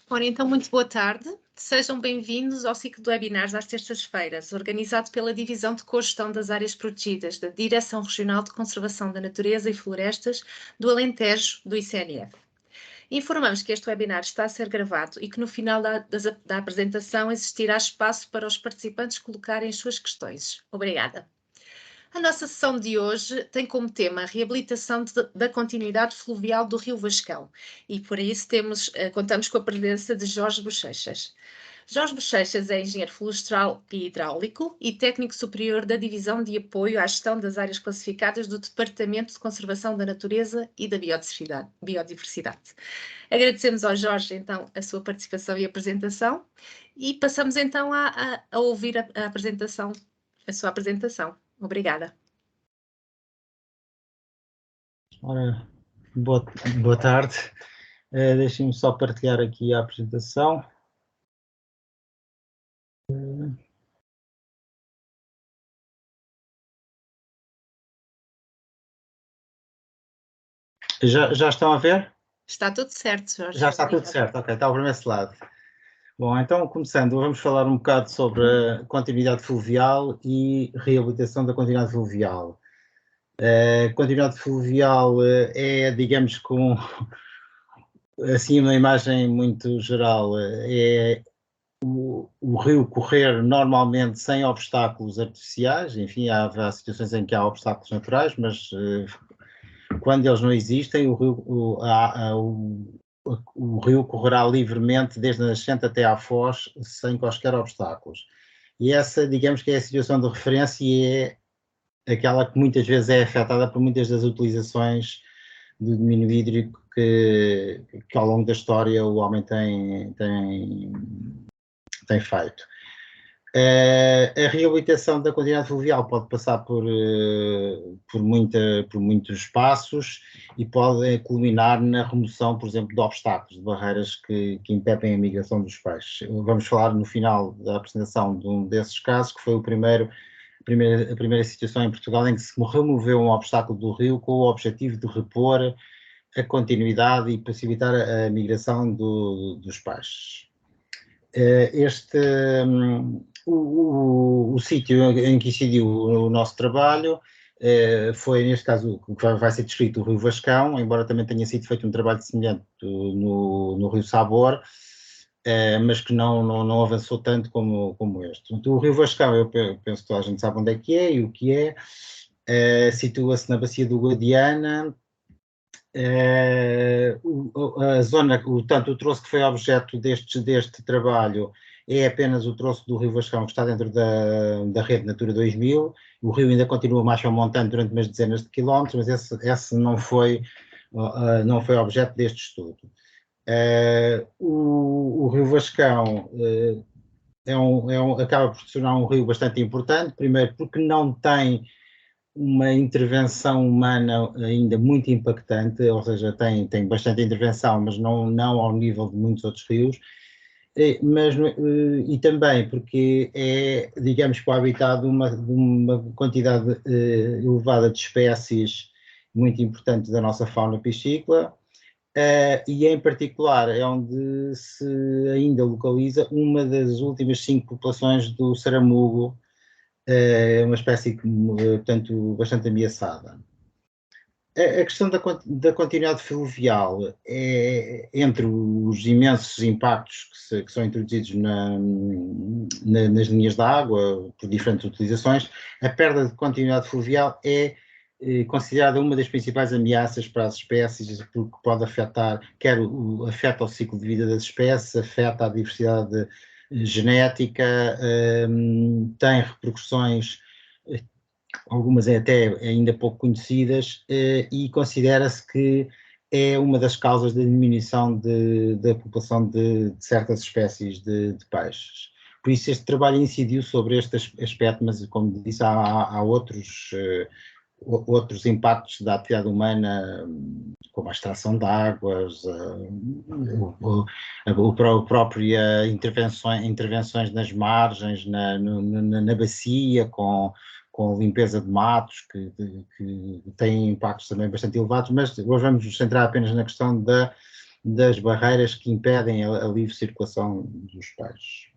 Ora, então, muito boa tarde. Sejam bem-vindos ao ciclo de webinars às terças-feiras, organizado pela Divisão de Cogestão das Áreas Protegidas da Direção Regional de Conservação da Natureza e Florestas do Alentejo, do ICNF. Informamos que este webinar está a ser gravado e que no final da apresentação existirá espaço para os participantes colocarem as suas questões. Obrigada. A nossa sessão de hoje tem como tema a reabilitação da continuidade fluvial do Rio Vascão e por isso contamos com a presença de Jorge Bochechas. Jorge Bochechas é engenheiro florestal e hidráulico e técnico superior da Divisão de Apoio à Gestão das Áreas Classificadas do Departamento de Conservação da Natureza e da Biodiversidade. Agradecemos ao Jorge, então, a sua participação e apresentação e passamos, então, a ouvir a sua apresentação. Obrigada. Ora, boa tarde. Deixem-me só partilhar aqui a apresentação. Já estão a ver? Está tudo certo, Jorge. Já está tudo certo, ok, está para esse lado. Bom, então, começando, vamos falar um bocado sobre a continuidade fluvial e reabilitação da continuidade fluvial. A continuidade fluvial é, digamos, com assim uma imagem muito geral, é o rio correr normalmente sem obstáculos artificiais. Enfim, há situações em que há obstáculos naturais, mas quando eles não existem, o rio correrá livremente desde a nascente até à foz, sem quaisquer obstáculos. E essa, digamos que é a situação de referência e é aquela que muitas vezes é afetada por muitas das utilizações do domínio hídrico que ao longo da história o homem tem feito. A reabilitação da continuidade fluvial pode passar por muitos passos e pode culminar na remoção, por exemplo, de obstáculos, de barreiras que impedem a migração dos peixes. Vamos falar no final da apresentação de um desses casos, que foi a primeira situação em Portugal em que se removeu um obstáculo do rio com o objetivo de repor a continuidade e possibilitar a migração dos peixes. O sítio em que incidiu o nosso trabalho foi, neste caso, o que vai ser descrito, o Rio Vascão, embora também tenha sido feito um trabalho semelhante no Rio Sabor, mas que não avançou tanto como este. O Rio Vascão, eu penso que toda a gente sabe onde é que é e o que é, situa-se na bacia do Guadiana. A zona, tanto o troço que foi objeto deste trabalho é apenas o troço do Rio Vascão, que está dentro da rede Natura 2000. O rio ainda continua mais ao montante durante umas dezenas de quilómetros, mas esse não foi objeto deste estudo. O Rio Vascão acaba por se tornar um rio bastante importante, primeiro porque não tem uma intervenção humana ainda muito impactante, ou seja, tem bastante intervenção, mas não ao nível de muitos outros rios, e também porque é, digamos, o habitat de uma quantidade elevada de espécies muito importante da nossa fauna piscícola, e em particular é onde se ainda localiza uma das últimas 5 populações do saramugo, uma espécie, portanto, bastante ameaçada. A questão da continuidade fluvial é, entre os imensos impactos que são introduzidos nas linhas de água por diferentes utilizações, a perda de continuidade fluvial é considerada uma das principais ameaças para as espécies, porque pode afetar, afeta o ciclo de vida das espécies, afeta a diversidade genética, tem repercussões, algumas até ainda pouco conhecidas, e considera-se que é uma das causas da diminuição da população de certas espécies de peixes. Por isso este trabalho incidiu sobre este aspecto, mas como disse, há outros impactos da atividade humana, como a extração de águas, a própria intervenções nas margens, na bacia, com limpeza de matos, que têm impactos também bastante elevados, mas hoje vamos nos centrar apenas na questão da das barreiras que impedem a livre circulação dos peixes.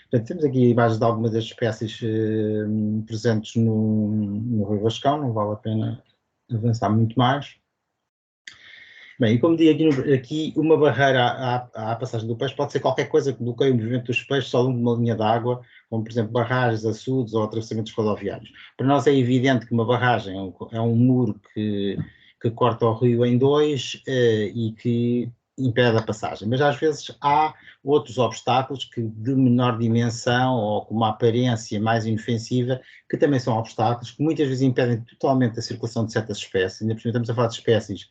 Portanto, temos aqui imagens de algumas das espécies presentes no Rio Vascão, não vale a pena avançar muito mais. Bem, e como digo aqui uma barreira à passagem do peixe pode ser qualquer coisa que bloqueie o movimento dos peixes ao longo de uma linha d'água, como por exemplo barragens, açudes ou atravessamentos rodoviários. Para nós é evidente que uma barragem é um muro que corta o rio em dois e que impede a passagem, mas às vezes há outros obstáculos que de menor dimensão ou com uma aparência mais inofensiva, que também são obstáculos que muitas vezes impedem totalmente a circulação de certas espécies. Ainda por cima estamos a falar de espécies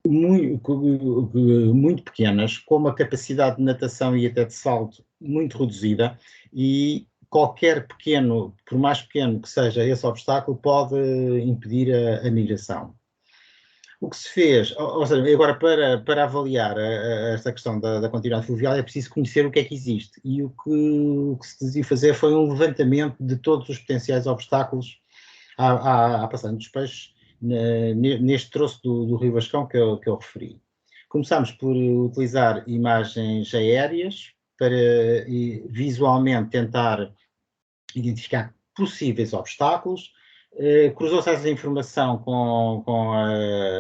muito pequenas, com uma capacidade de natação e até de salto muito reduzida, e qualquer pequeno, por mais pequeno que seja esse obstáculo, pode impedir a migração. O que se fez, ou seja, agora para avaliar esta questão da continuidade fluvial é preciso conhecer o que é que existe, e o que se decidiu fazer foi um levantamento de todos os potenciais obstáculos à passagem dos peixes neste troço do Rio Vascão que eu referi. Começámos por utilizar imagens aéreas para visualmente tentar identificar possíveis obstáculos. Cruzou-se essa informação com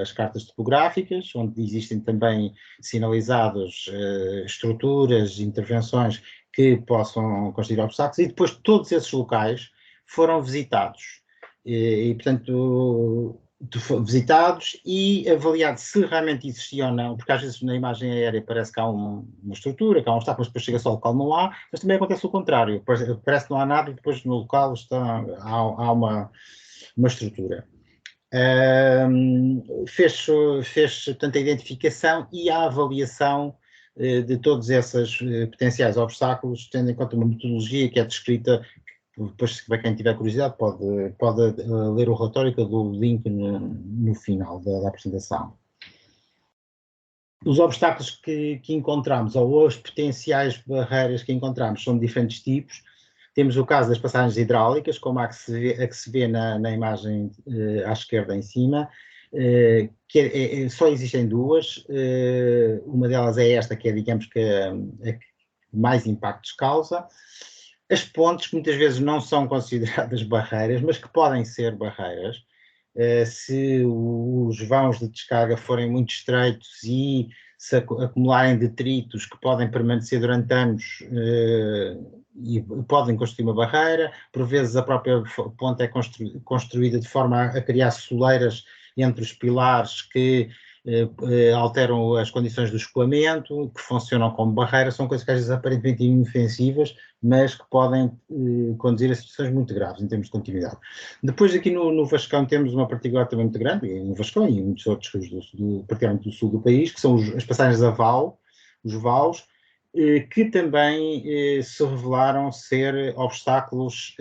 as cartas topográficas, onde existem também sinalizadas estruturas, intervenções que possam constituir obstáculos, e depois todos esses locais foram visitados. E portanto, visitados e avaliados se realmente existia ou não, porque às vezes na imagem aérea parece que há uma estrutura, que há um obstáculo, mas depois chega-se ao local não há, mas também acontece o contrário, parece que não há nada e depois no local há uma estrutura. Fez portanto, a identificação e a avaliação de todos esses potenciais obstáculos, tendo em conta uma metodologia que é descrita. Depois, para quem tiver curiosidade, pode ler o relatório que eu dou o link no final da apresentação. Os obstáculos que encontramos, ou as potenciais barreiras que encontramos, são de diferentes tipos. Temos o caso das passagens hidráulicas, como a que se vê na imagem à esquerda em cima, que só existem duas. Uma delas é esta, que é, digamos, que mais impactos causa. As pontes, que muitas vezes não são consideradas barreiras, mas que podem ser barreiras, se os vãos de descarga forem muito estreitos e se acumularem detritos que podem permanecer durante anos e podem constituir uma barreira. Por vezes a própria ponte é construída de forma a criar soleiras entre os pilares que alteram as condições do escoamento, que funcionam como barreiras. São coisas que às vezes aparentemente inofensivas, mas que podem conduzir a situações muito graves em termos de continuidade. Depois aqui no Vascão temos uma particularidade também muito grande, no Vascão e em muitos outros rios particularmente do sul do país, que são as passagens a val, os vaus, que também se revelaram ser obstáculos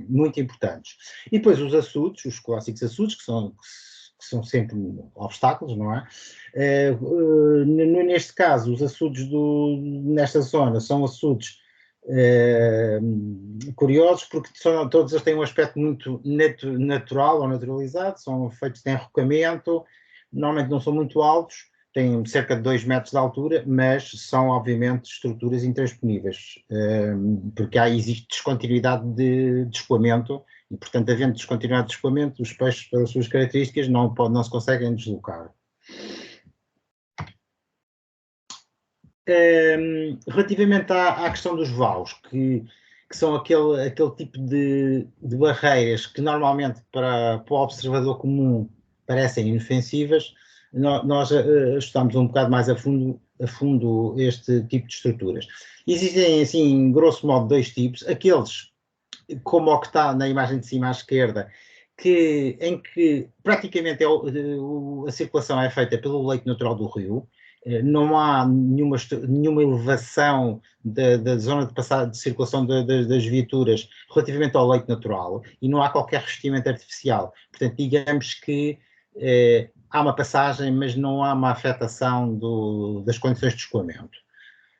muito importantes. E depois os açudes, os clássicos açudes, que são sempre obstáculos, não é? Neste caso, os açudes nesta zona são açudes curiosos, porque todos eles têm um aspecto muito natural ou naturalizado, são feitos de enrocamento, normalmente não são muito altos, têm cerca de 2 metros de altura, mas são obviamente estruturas intransponíveis, porque existe descontinuidade de escoamento, e portanto, havendo descontinuidade de escoamento, os peixes, pelas suas características, não se conseguem deslocar. Relativamente à questão dos vaus, que são aquele tipo de barreiras que normalmente para o observador comum parecem inofensivas, nós estudamos um bocado mais a fundo este tipo de estruturas. Existem, assim, grosso modo, 2 tipos. Aqueles, como o que está na imagem de cima à esquerda, em que praticamente a circulação é feita pelo leito natural do rio, não há nenhuma elevação da zona de circulação das viaturas relativamente ao leito natural, e não há qualquer revestimento artificial. Portanto, digamos que há uma passagem, mas não há uma afetação das condições de escoamento.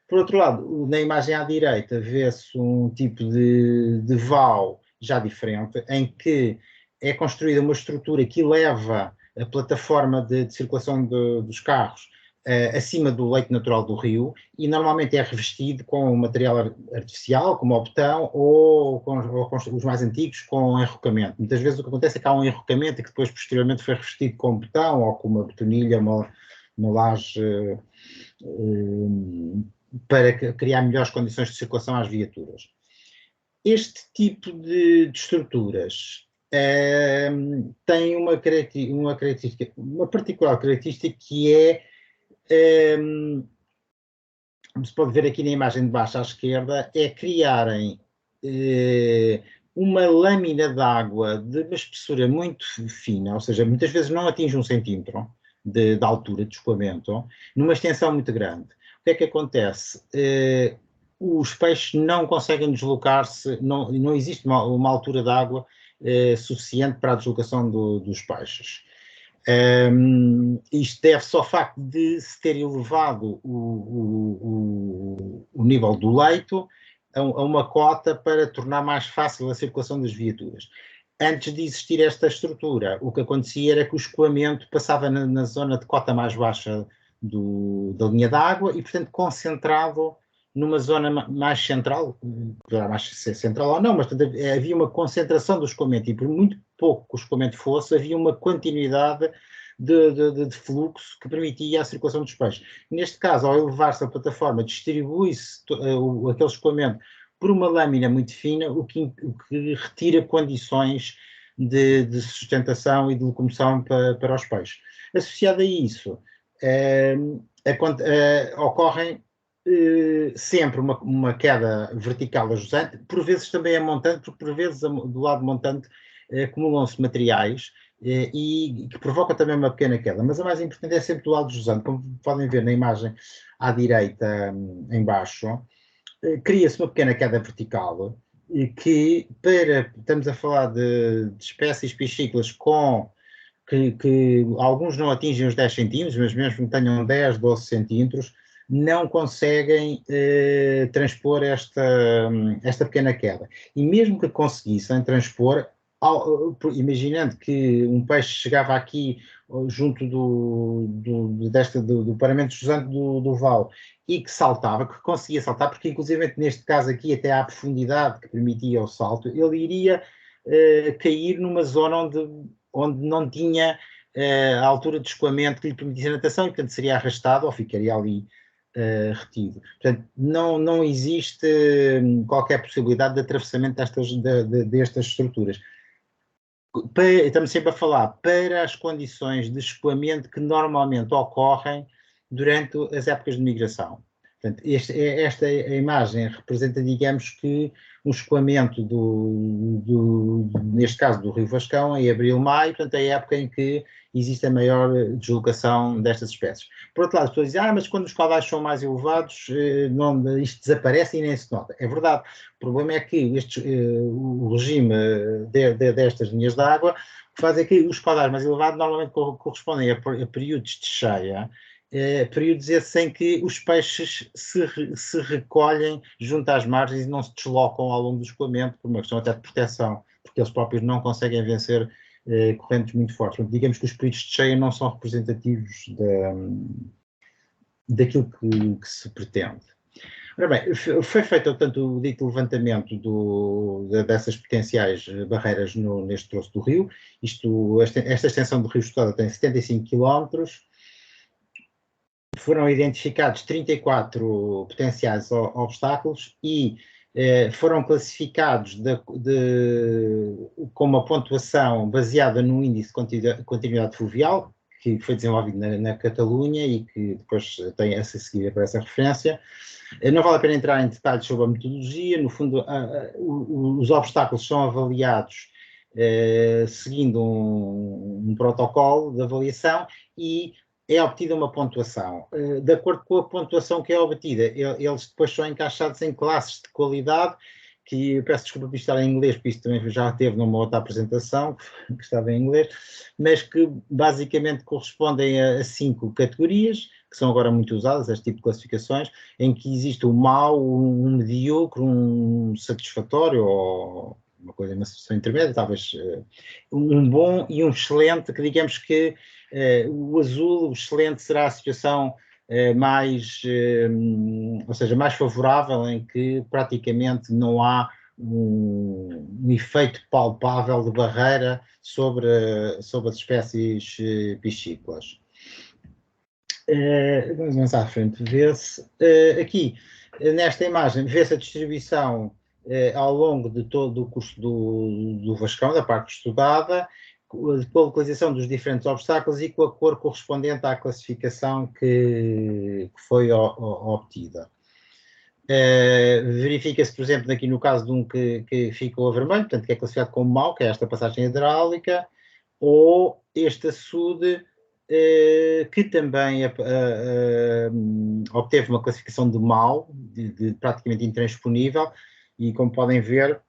Por outro lado, na imagem à direita vê-se um tipo de vau já diferente, em que é construída uma estrutura que leva a plataforma de circulação dos carros acima do leito natural do rio e normalmente é revestido com material artificial, como o betão, ou com os mais antigos com enrocamento. Muitas vezes o que acontece é que há um enrocamento e que depois posteriormente foi revestido com betão ou com uma betonilha, uma laje para criar melhores condições de circulação às viaturas. Este tipo de estruturas tem uma particular característica que é, como se pode ver aqui na imagem de baixo à esquerda, é criarem uma lâmina de água de uma espessura muito fina, ou seja, muitas vezes não atinge 1 centímetro de altura de escoamento, numa extensão muito grande. O que é que acontece? Os peixes não conseguem deslocar-se, não existe uma altura de água suficiente para a deslocação dos peixes. Isto deve-se ao facto de se ter elevado o nível do leito a uma cota para tornar mais fácil a circulação das viaturas. Antes de existir esta estrutura, o que acontecia era que o escoamento passava na zona de cota mais baixa da linha d'água e, portanto, concentrado numa zona mais central, poderá mais ser central ou não, mas portanto, havia uma concentração do escoamento e por muito pouco que o escoamento fosse, havia uma continuidade de fluxo que permitia a circulação dos peixes. Neste caso, ao elevar-se a plataforma, distribui-se aquele escoamento por uma lâmina muito fina, o que retira condições de sustentação e de locomoção para os peixes. Associado a isso, ocorrem sempre uma queda vertical a jusante, por vezes também a montante, porque por vezes do lado montante acumulam-se materiais e que provoca também uma pequena queda, mas a mais importante é sempre do lado jusante, como podem ver na imagem à direita em baixo, cria-se uma pequena queda vertical que estamos a falar de espécies piscícolas que alguns não atingem os 10 centímetros, mas mesmo que tenham 10, 12 centímetros, não conseguem transpor esta pequena queda. E mesmo que conseguissem transpor, imaginando que um peixe chegava aqui junto do paramento jusante do val e que saltava, que conseguia saltar, porque inclusive neste caso aqui até à profundidade que permitia o salto, ele iria cair numa zona onde não tinha a altura de escoamento que lhe permitisse a natação e portanto seria arrastado ou ficaria ali retido. Portanto, não existe qualquer possibilidade de atravessamento destas estruturas. Estamos sempre a falar para as condições de escoamento que normalmente ocorrem durante as épocas de migração. Portanto, esta imagem representa, digamos que, um escoamento neste caso do Rio Vascão, em abril-maio, portanto, é a época em que existe a maior deslocação destas espécies. Por outro lado, as pessoas dizem, mas quando os caudais são mais elevados, isto desaparece e nem se nota. É verdade. O problema é que o regime destas linhas de água faz é que os caudais mais elevados normalmente correspondem a períodos de cheia, períodos esses em que os peixes se recolhem junto às margens e não se deslocam ao longo do escoamento, por uma questão até de proteção, porque eles próprios não conseguem vencer correntes muito fortes. Portanto, digamos que os períodos de cheia não são representativos daquilo que se pretende. Ora bem, foi feito, portanto, o dito levantamento dessas potenciais barreiras neste troço do rio. Esta extensão do rio Estado tem 75 km. Foram identificados 34 potenciais obstáculos e foram classificados com uma pontuação baseada no índice de continuidade fluvial, que foi desenvolvido na Catalunha e que depois tem a seguir para essa referência. Não vale a pena entrar em detalhes sobre a metodologia. No fundo, os obstáculos são avaliados seguindo um protocolo de avaliação e é obtida uma pontuação. De acordo com a pontuação que é obtida, eles depois são encaixados em classes de qualidade, que eu peço desculpa por estar em inglês, porque isto também já teve numa outra apresentação, que estava em inglês, mas que basicamente correspondem a 5 categorias, que são agora muito usadas, este tipo de classificações, em que existe um mau, um medíocre, um satisfatório, ou uma coisa, uma situação intermédia, talvez um bom e um excelente, que digamos que o azul, o excelente, será a situação ou seja, mais favorável, em que praticamente não há um efeito palpável de barreira sobre as espécies piscícolas. Vamos avançar à frente, vê-se aqui, nesta imagem, vê-se a distribuição ao longo de todo o curso do Vascão, da parte estudada, com a localização dos diferentes obstáculos e com a cor correspondente à classificação que foi obtida. Verifica-se, por exemplo, aqui no caso de um que ficou a vermelho, portanto, que é classificado como mau, que é esta passagem hidráulica, ou este açude, que também obteve uma classificação de mau, de praticamente intransponível, e como podem ver,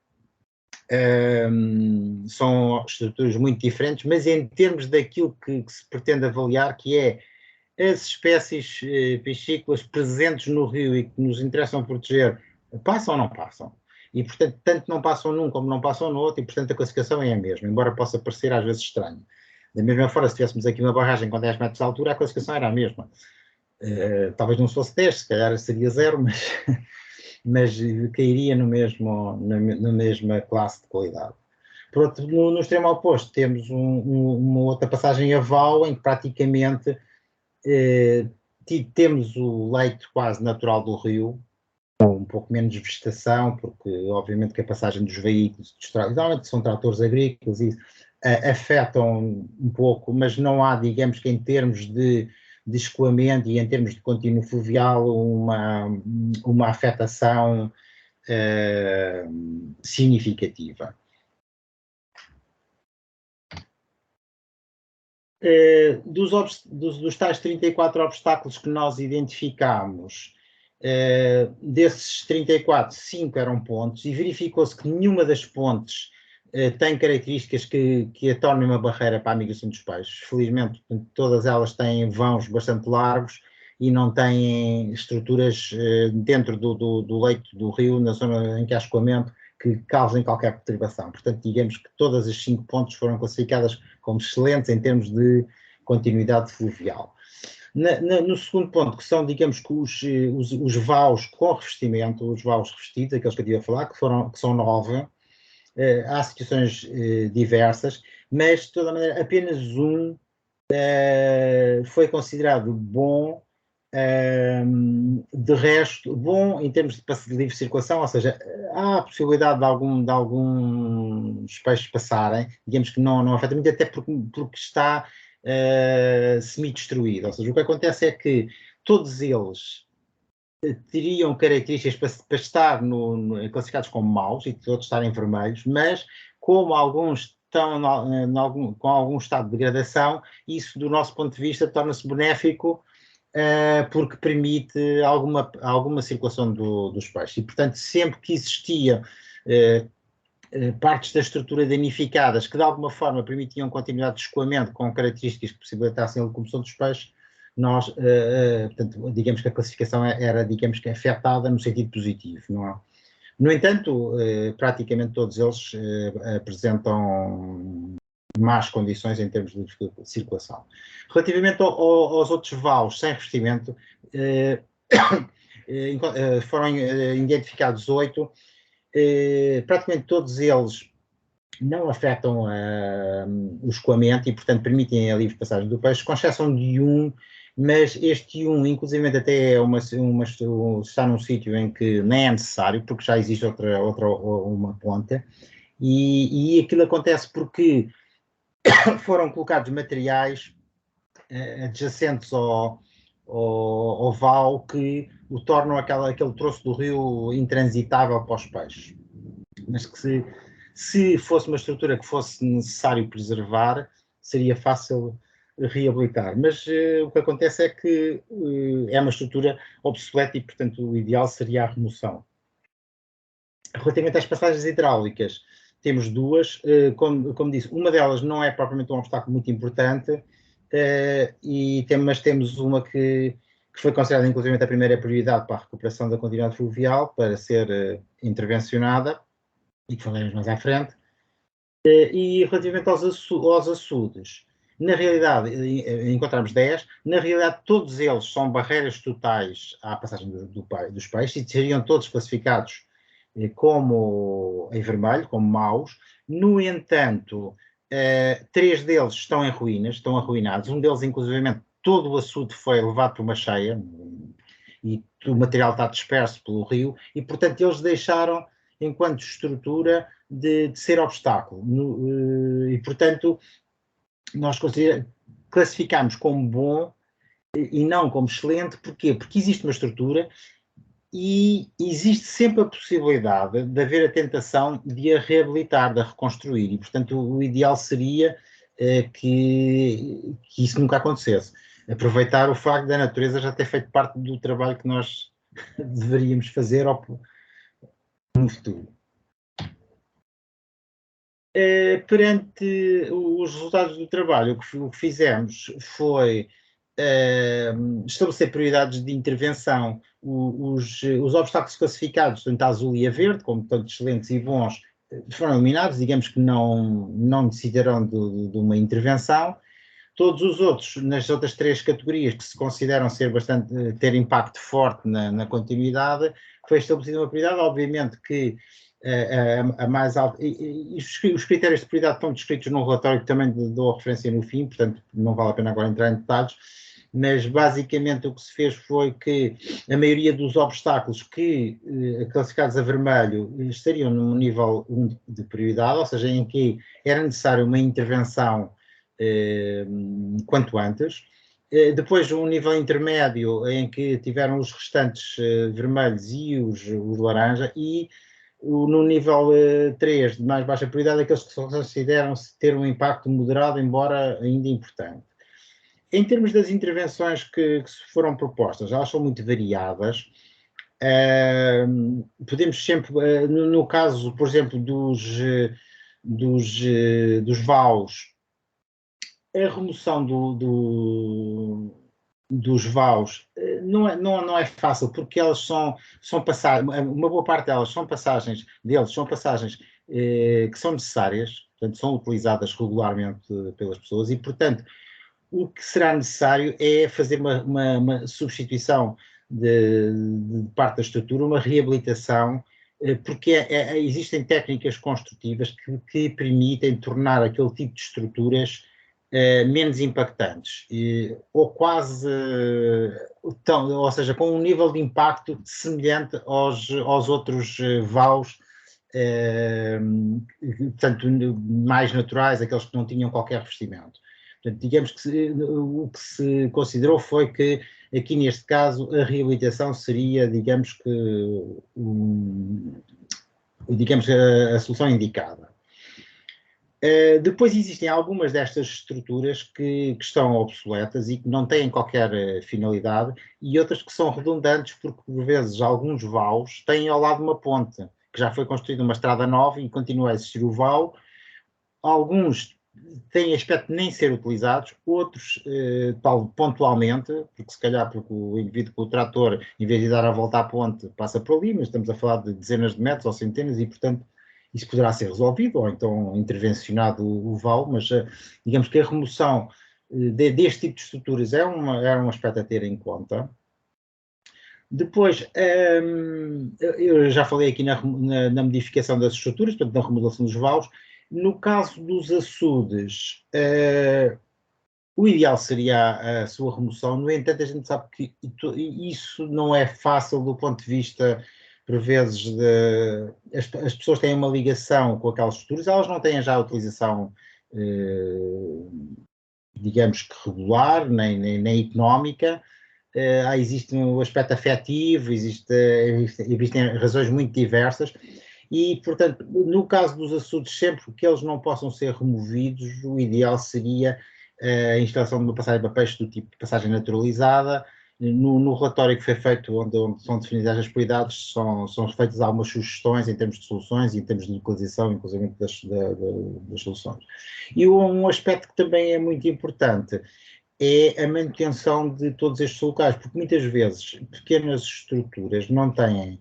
são estruturas muito diferentes, mas em termos daquilo que se pretende avaliar, que é as espécies piscícolas presentes no rio e que nos interessam proteger, passam ou não passam? E, portanto, tanto não passam num como não passam no outro, e, portanto, a classificação é a mesma, embora possa parecer às vezes estranho. Da mesma forma, se tivéssemos aqui uma barragem com 10 metros de altura, a classificação era a mesma. Talvez não fosse 10, se calhar seria 0, mas cairia na mesma classe de qualidade. Por outro, no extremo oposto, temos uma outra passagem a val, em que praticamente temos o leito quase natural do rio, com um pouco menos de vegetação, porque obviamente que a passagem dos veículos, normalmente são tratores agrícolas, e afetam um pouco, mas não há, digamos que em termos de escoamento e em termos de contínuo fluvial, uma afetação significativa. Dos tais 34 obstáculos que nós identificámos, desses 34, 5 eram pontes, e verificou-se que nenhuma das pontes tem características que a tornem uma barreira para a migração dos peixes. Felizmente, todas elas têm vãos bastante largos e não têm estruturas dentro do leito do rio, na zona em que há escoamento, que causem qualquer perturbação. Portanto, digamos que todas as 5 pontes foram classificadas como excelentes em termos de continuidade fluvial. No segundo ponto, que são, digamos que os vaus com revestimento, os vaus revestidos, aqueles que eu estive a falar, que são 9, há situações diversas, mas de toda maneira apenas um foi considerado bom. De resto, bom em termos de livre circulação, ou seja, há a possibilidade de alguns peixes passarem, digamos que não afeta muito, até porque está semi-destruído. Ou seja, o que acontece é que todos eles teriam características para estar classificados como maus e todos estarem vermelhos, mas como alguns estão com algum estado de degradação, isso do nosso ponto de vista torna-se benéfico, porque permite alguma circulação dos peixes. E, portanto, sempre que existia partes da estrutura danificadas que de alguma forma permitiam continuidade de escoamento com características que possibilitassem a locomoção dos peixes, nós, portanto, digamos que a classificação era, digamos que, afetada no sentido positivo, não é? No entanto, praticamente todos eles apresentam más condições em termos de circulação. Relativamente aos outros vaus sem revestimento, foram identificados 8, praticamente todos eles não afetam o escoamento e, portanto, permitem a livre passagem do peixe, com exceção de um, mas este um, inclusive, até está num sítio em que nem é necessário, porque já existe uma ponta, e aquilo acontece porque foram colocados materiais adjacentes ao val que o tornam aquele troço do rio intransitável para os peixes. Mas que se fosse uma estrutura que fosse necessário preservar, seria fácil reabilitar. Mas o que acontece é que é uma estrutura obsoleta e, portanto, o ideal seria a remoção. Relativamente às passagens hidráulicas, temos duas, como disse, uma delas não é propriamente um obstáculo muito importante, mas temos uma que foi considerada inclusive a primeira prioridade para a recuperação da continuidade fluvial, para ser intervencionada, e que falaremos mais à frente. E relativamente aos açudes, Na realidade, encontramos 10, na realidade todos eles são barreiras totais à passagem dos peixes e seriam todos classificados como em vermelho, como maus. No entanto, 3 deles estão em ruínas, estão arruinados, um deles inclusivamente todo o açude foi levado por uma cheia e o material está disperso pelo rio e, portanto, eles deixaram, enquanto estrutura, de ser obstáculo. E, portanto, nós classificamos como bom e não como excelente. Porquê? Porque existe uma estrutura e existe sempre a possibilidade de haver a tentação de a reabilitar, de a reconstruir. E, portanto, o ideal seria que isso nunca acontecesse. Aproveitar o facto da natureza já ter feito parte do trabalho que nós deveríamos fazer no futuro. Perante os resultados do trabalho, o que fizemos foi estabelecer prioridades de intervenção. Os obstáculos classificados, tanto a azul e a verde, como tanto excelentes e bons, foram eliminados, digamos que não necessitarão de uma intervenção. Todos os outros, nas outras 3 categorias que se consideram ter impacto forte na continuidade, foi estabelecida uma prioridade. Obviamente que a mais alta, e os critérios de prioridade estão descritos num relatório que também dou referência no fim, portanto não vale a pena agora entrar em detalhes, mas basicamente o que se fez foi que a maioria dos obstáculos que classificados a vermelho estariam num nível 1 de prioridade, ou seja, em que era necessária uma intervenção quanto antes. Depois um nível intermédio em que tiveram os restantes vermelhos e os laranja, e no nível 3 de mais baixa prioridade, aqueles que consideram ter um impacto moderado, embora ainda importante. Em termos das intervenções que foram propostas, elas são muito variadas. Podemos sempre, no caso, por exemplo, dos vaus, a remoção dos vaus não é fácil, porque elas são passagens, uma boa parte deles são passagens que são necessárias, portanto, são utilizadas regularmente pelas pessoas e, portanto, o que será necessário é fazer uma substituição de parte da estrutura, uma reabilitação, porque existem técnicas construtivas que permitem tornar aquele tipo de estruturas menos impactantes, ou quase, ou seja, com um nível de impacto semelhante aos outros vaus, portanto, mais naturais, aqueles que não tinham qualquer revestimento. Portanto, digamos que o que se considerou foi que, aqui neste caso, a reabilitação seria, digamos que, a solução indicada. Depois existem algumas destas estruturas que estão obsoletas e que não têm qualquer finalidade, e outras que são redundantes, porque por vezes alguns vaus têm ao lado uma ponte, que já foi construída uma estrada nova e continua a existir o vau. Alguns têm aspecto de nem ser utilizados, outros pontualmente, porque se calhar porque o indivíduo com o trator, em vez de dar a volta à ponte, passa por ali, mas estamos a falar de dezenas de metros ou centenas e, portanto, isso poderá ser resolvido, ou então intervencionado o vau, mas digamos que a remoção deste tipo de estruturas é um aspecto a ter em conta. Depois, eu já falei aqui na modificação das estruturas, portanto, na remodelação dos vaus. No caso dos açudes, o ideal seria a sua remoção. No entanto, a gente sabe que isso não é fácil do ponto de vista, por vezes, as pessoas têm uma ligação com aquelas estruturas, elas não têm já a utilização, digamos que regular, nem económica. Existe um aspecto afetivo, existem razões muito diversas. E, portanto, no caso dos açudes, sempre que eles não possam ser removidos, o ideal seria a instalação de uma passagem para peixes do tipo de passagem naturalizada. No relatório que foi feito, onde são definidas as prioridades, são feitas algumas sugestões em termos de soluções e em termos de localização, inclusive das soluções. E um aspecto que também é muito importante é a manutenção de todos estes locais, porque muitas vezes pequenas estruturas não têm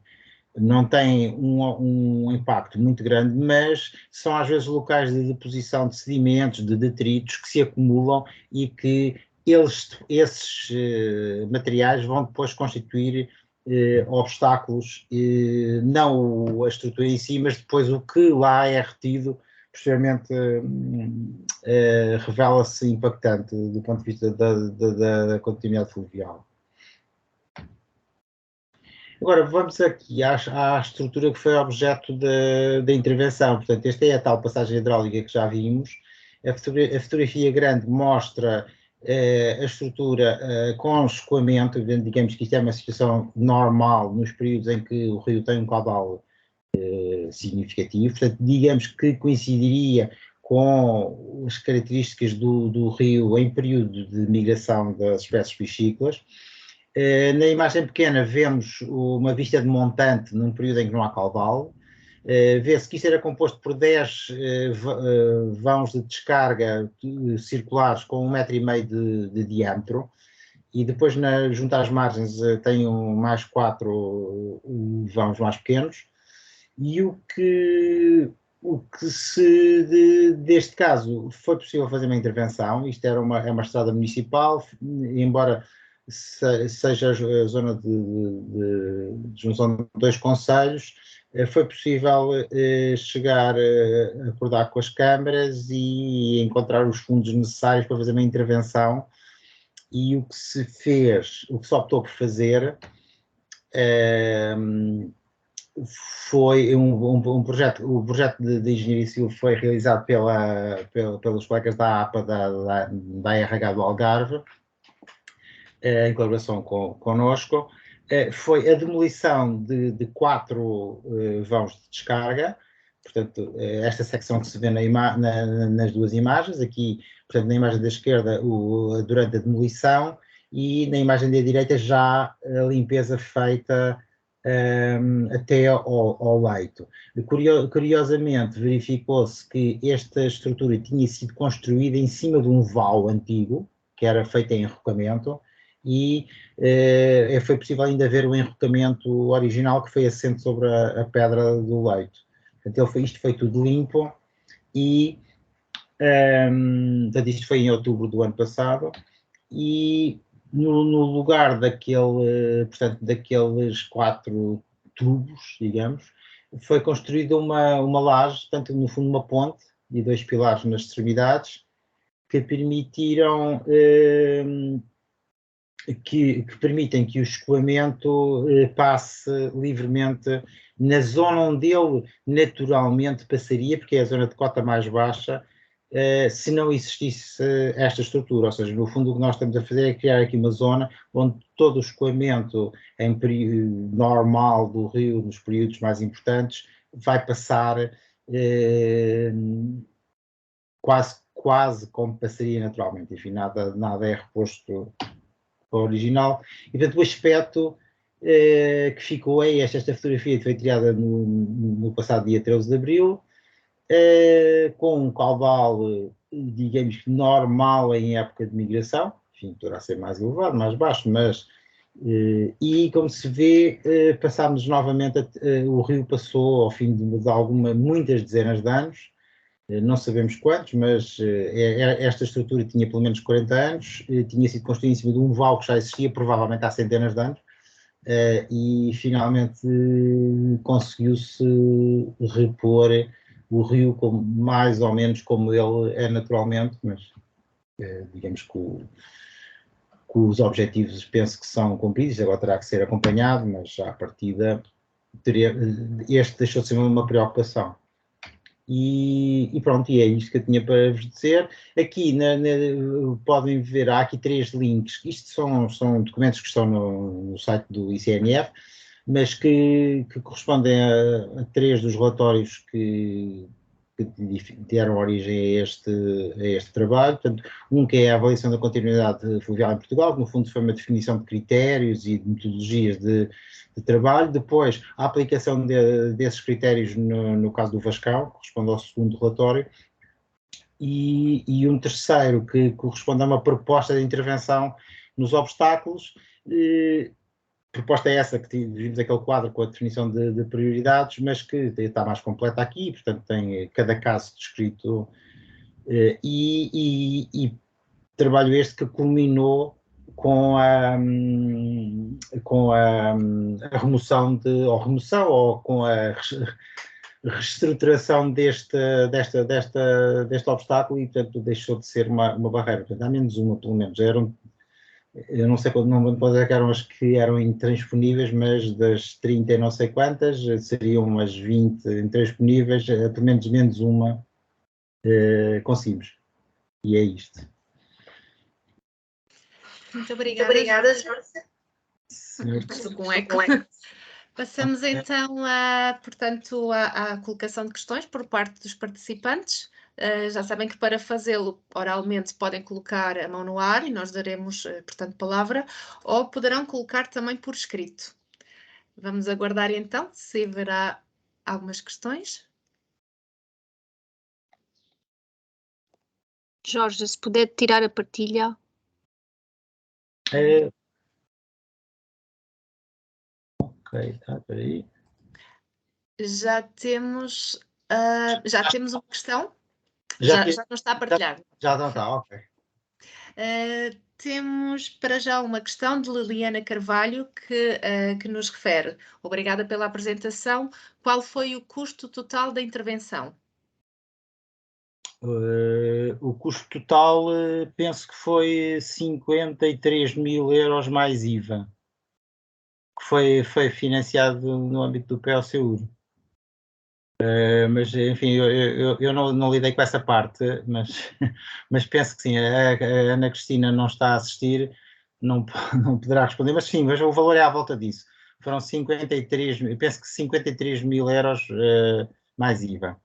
não têm um impacto muito grande, mas são às vezes locais de deposição de sedimentos, de detritos que se acumulam e que esses materiais vão depois constituir obstáculos, não a estrutura em si, mas depois o que lá é retido, posteriormente revela-se impactante do ponto de vista da continuidade fluvial. Agora, vamos aqui à estrutura que foi objeto da intervenção. Portanto, esta é a tal passagem hidráulica que já vimos. A fotografia grande mostra a estrutura com escoamento. Digamos que isto é uma situação normal nos períodos em que o rio tem um caudal significativo. Portanto, digamos que coincidiria com as características do rio em período de migração das espécies piscícolas. Na imagem pequena vemos uma vista de montante num período em que não há caudal. Vê-se que isto era composto por 10 vãos de descarga circulares com 1,5 m de diâmetro, e depois junto às margens tem mais 4 vãos mais pequenos. E deste caso foi possível fazer uma intervenção. Isto é uma estrada municipal, embora seja a zona de junção de 2 concelhos, foi possível chegar a acordar com as câmaras e encontrar os fundos necessários para fazer uma intervenção. E o que se optou por fazer foi um projeto. O projeto de engenharia civil foi realizado pelos colegas da APA da ARH do Algarve, em colaboração connosco. Foi a demolição de 4 vãos de descarga. Portanto, esta secção que se vê nas duas imagens, aqui, portanto, na imagem da esquerda, durante a demolição, e na imagem da direita já a limpeza feita até ao leito. Curiosamente, verificou-se que esta estrutura tinha sido construída em cima de um val antigo, que era feito em enrocamento, e foi possível ainda ver o enrocamento original que foi assente sobre a pedra do leito. Portanto, isto foi tudo limpo, e portanto, isto foi em outubro do ano passado, e no lugar daqueles 4 tubos, digamos, foi construída uma laje, portanto, no fundo uma ponte e 2 pilares nas extremidades, que permitiram que permitem que o escoamento passe livremente na zona onde ele naturalmente passaria, porque é a zona de cota mais baixa, se não existisse esta estrutura. Ou seja, no fundo o que nós estamos a fazer é criar aqui uma zona onde todo o escoamento em período normal do rio, nos períodos mais importantes, vai passar quase como passaria naturalmente. Enfim, nada é reposto ao original. E portanto o aspecto que ficou é esta fotografia que foi tirada no passado dia 13 de abril, com um caudal, digamos que normal em época de migração. Enfim, poderá ser mais elevado, mais baixo, mas e como se vê, passámos novamente, o rio passou ao fim de muitas dezenas de anos, não sabemos quantos, mas esta estrutura tinha pelo menos 40 anos, tinha sido construída em cima de um val que já existia, provavelmente há centenas de anos, e finalmente conseguiu-se repor o rio mais ou menos como ele é naturalmente, mas digamos que os objetivos penso que são cumpridos. Agora terá que ser acompanhado, mas à partida este deixou de ser uma preocupação. E pronto, e é isto que eu tinha para vos dizer. Aqui podem ver, há aqui 3 links. Isto são documentos que estão no site do ICNF, mas que correspondem a 3 dos relatórios que deram origem a este trabalho. Portanto, um que é a avaliação da continuidade fluvial em Portugal, que no fundo foi uma definição de critérios e de metodologias de trabalho. Depois, a aplicação desses critérios no caso do Vascão, que corresponde ao segundo relatório. E um terceiro que corresponde a uma proposta de intervenção nos obstáculos, proposta é essa, que vimos aquele quadro com a definição de prioridades, mas que está mais completa aqui, portanto tem cada caso descrito e trabalho este que culminou com a remoção ou com a reestruturação deste obstáculo e, portanto, deixou de ser uma barreira. Portanto, há menos uma, pelo menos. Eu não sei quando é que eram as que eram intransponíveis, mas das 30 e não sei quantas, seriam umas 20 intransponíveis, pelo menos uma conseguimos. E é isto. Muito obrigada, Jorge. Estou com eco. Passamos então, portanto, à colocação de questões por parte dos participantes. Já sabem que para fazê-lo oralmente podem colocar a mão no ar e nós daremos, portanto, palavra, ou poderão colocar também por escrito. Vamos aguardar então se haverá algumas questões. Jorge, se puder tirar a partilha. Ok, espera aí. Já temos uma questão? Já não está a partilhar? Já não está, ok. Temos para já uma questão de Liliana Carvalho que nos refere. Obrigada pela apresentação. Qual foi o custo total da intervenção? O custo total penso que foi 53.000 euros mais IVA, que foi financiado no âmbito do POCUR. Mas, enfim, eu não lidei com essa parte, mas penso que sim, a Ana Cristina não está a assistir, não poderá responder, mas sim, mas o valor é à volta disso. Foram 53, penso que 53.000 euros mais IVA.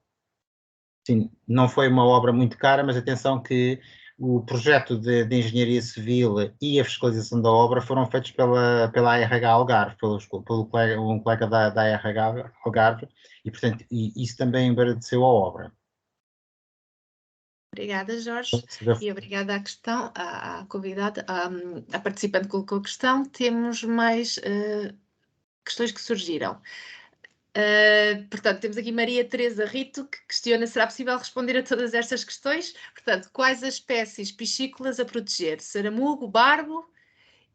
Sim, não foi uma obra muito cara, mas atenção que o projeto de engenharia civil e a fiscalização da obra foram feitos pela ARH Algarve, um colega da ARH Algarve, e portanto isso também embaraçou a obra. Obrigada, Jorge, e obrigada à convidada, à participante que colocou a questão. Temos mais questões que surgiram. Portanto, temos aqui Maria Teresa Rito, que questiona: será possível responder a todas estas questões? Portanto, quais as espécies piscícolas a proteger? Saramugo, barbo?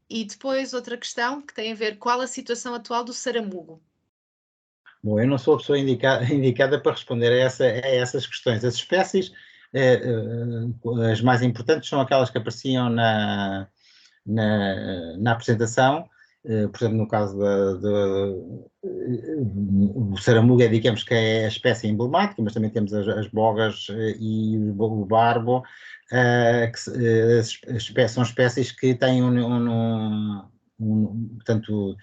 E depois outra questão que tem a ver: qual a situação atual do saramugo? Bom, eu não sou a pessoa indicada para responder a essas questões. As espécies, as mais importantes são aquelas que apareciam na apresentação. Por exemplo, no caso o saramugo, digamos que é a espécie emblemática, mas também temos as bogas e o barbo, que são espécies que têm portanto,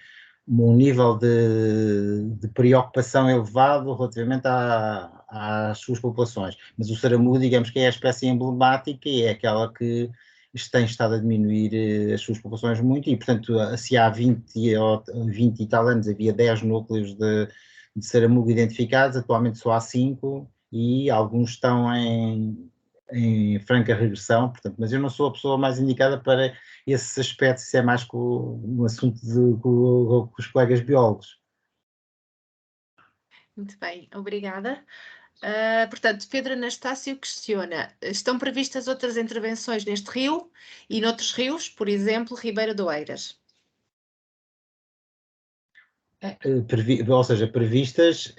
um nível de preocupação elevado relativamente às suas populações. Mas o saramugo, digamos que é a espécie emblemática e é aquela que tem estado a diminuir as suas populações muito e, portanto, se há 20 e tal anos havia 10 núcleos de saramugo identificados, atualmente só há 5 e alguns estão em franca regressão, portanto, mas eu não sou a pessoa mais indicada para esse aspecto, isso é mais um assunto com os colegas biólogos. Muito bem, obrigada. Portanto, Pedro Anastácio questiona: estão previstas outras intervenções neste rio e noutros rios, por exemplo, Ribeira do Eiras? Ou seja, previstas...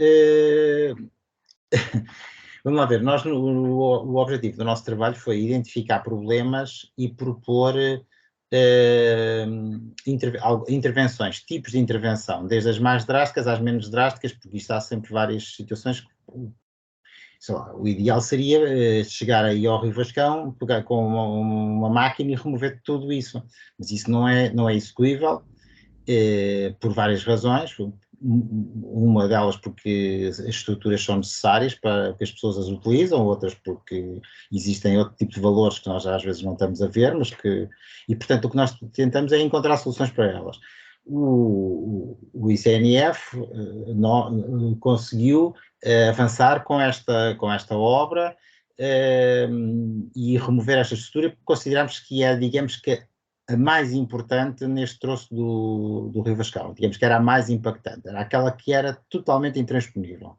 Vamos lá ver, o objetivo do nosso trabalho foi identificar problemas e propor intervenções, tipos de intervenção, desde as mais drásticas às menos drásticas, porque isto há sempre várias situações. Sei lá, o ideal seria chegar aí ao Rio Vascão, pegar com uma máquina e remover tudo isso, mas isso não é execuível, por várias razões. Uma delas porque as estruturas são necessárias para que as pessoas as utilizam, outras porque existem outro tipo de valores que nós às vezes não estamos a ver, e portanto o que nós tentamos é encontrar soluções para elas. O ICNF conseguiu avançar com esta obra e remover esta estrutura, porque consideramos que é, digamos que a mais importante neste troço do Rio Vascão, digamos que era a mais impactante, era aquela que era totalmente intransponível.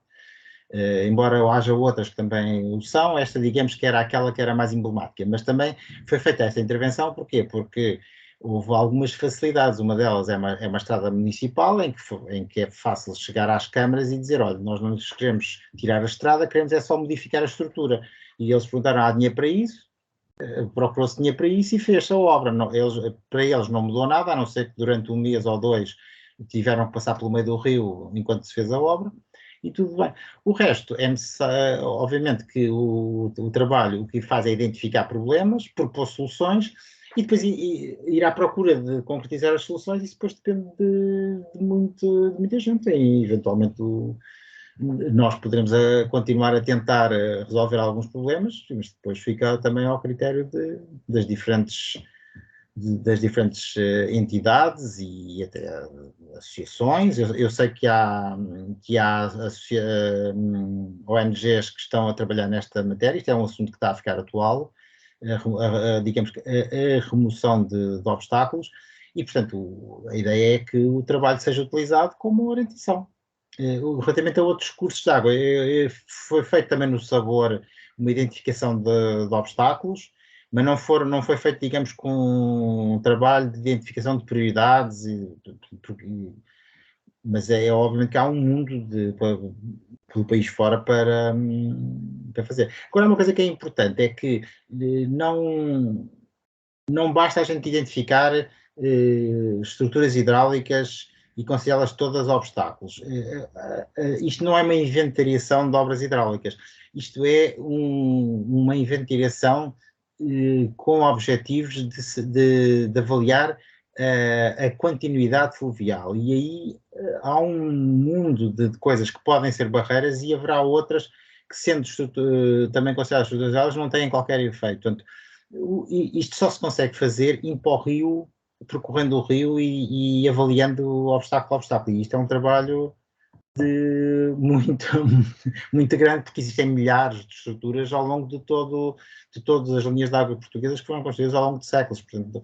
Embora haja outras que também o são, esta digamos que era aquela que era mais emblemática, mas também foi feita esta intervenção, porquê? Porque houve algumas facilidades, uma delas é uma estrada municipal em que é fácil chegar às câmaras e dizer, olha, nós não lhes queremos tirar a estrada, queremos é só modificar a estrutura. E eles perguntaram, há dinheiro para isso? Procurou-se dinheiro para isso e fez a obra. Não, para eles não mudou nada, a não ser que durante um mês ou dois tiveram que passar pelo meio do rio enquanto se fez a obra, e tudo bem. O resto é necessário, obviamente que o trabalho o que faz é identificar problemas, propor soluções e depois ir à procura de concretizar as soluções. Isso depois depende de muita gente e eventualmente nós poderemos continuar a tentar resolver alguns problemas, mas depois fica também ao critério das diferentes entidades e até associações. Eu sei que há ONGs que estão a trabalhar nesta matéria. Isto é um assunto que está a ficar atual, digamos que a remoção de obstáculos, e portanto a ideia é que o trabalho seja utilizado como orientação. Relativamente a outros cursos de água, foi feito também no Sabor uma identificação de obstáculos, mas não foi feito, digamos, com um trabalho de identificação de prioridades, mas é obviamente que há um mundo pelo país fora para fazer. Agora, uma coisa que é importante é que não basta a gente identificar estruturas hidráulicas e considerá-las todas obstáculos. Isto não é uma inventariação de obras hidráulicas, isto é uma inventariação com objetivos de avaliar a continuidade fluvial. E aí há um mundo de coisas que podem ser barreiras e haverá outras que, sendo também consideradas estruturas hidráulicas, não têm qualquer efeito. Portanto, isto só se consegue fazer indo para o rio, percorrendo o rio e avaliando obstáculo a obstáculo. E isto é um trabalho muito grande, porque existem milhares de estruturas ao longo de todas as linhas de água portuguesas que foram construídas ao longo de séculos. Portanto,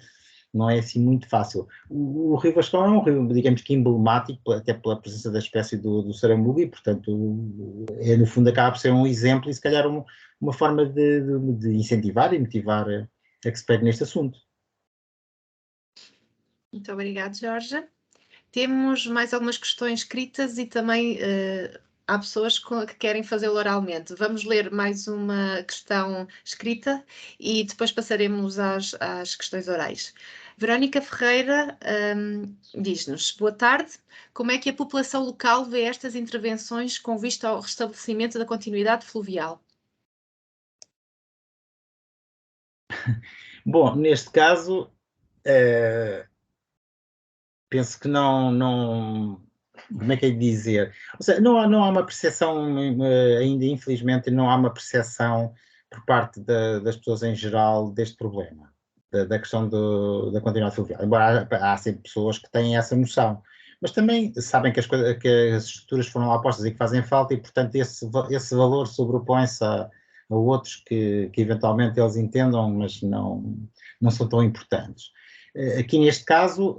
não é assim muito fácil. O Rio Vascão é um rio, digamos que emblemático, até pela presença da espécie do sarambugo, e portanto, no fundo acaba por ser um exemplo e se calhar uma forma de incentivar e motivar a que se pegue neste assunto. Muito obrigada, Jorge. Temos mais algumas questões escritas e também há pessoas que querem fazê-lo oralmente. Vamos ler mais uma questão escrita e depois passaremos às questões orais. Verónica Ferreira diz-nos: boa tarde, como é que a população local vê estas intervenções com vista ao restabelecimento da continuidade fluvial? Bom, neste caso, penso que não, como é que é de dizer? Ou seja, não há uma percepção, ainda infelizmente, não há uma percepção por parte das pessoas em geral deste problema, da questão da continuidade fluvial. Embora há sempre pessoas que têm essa noção, mas também sabem que as estruturas foram lá postas e que fazem falta e, portanto, esse valor sobrepõe-se a outros que eventualmente eles entendam, mas não são tão importantes. Aqui neste caso,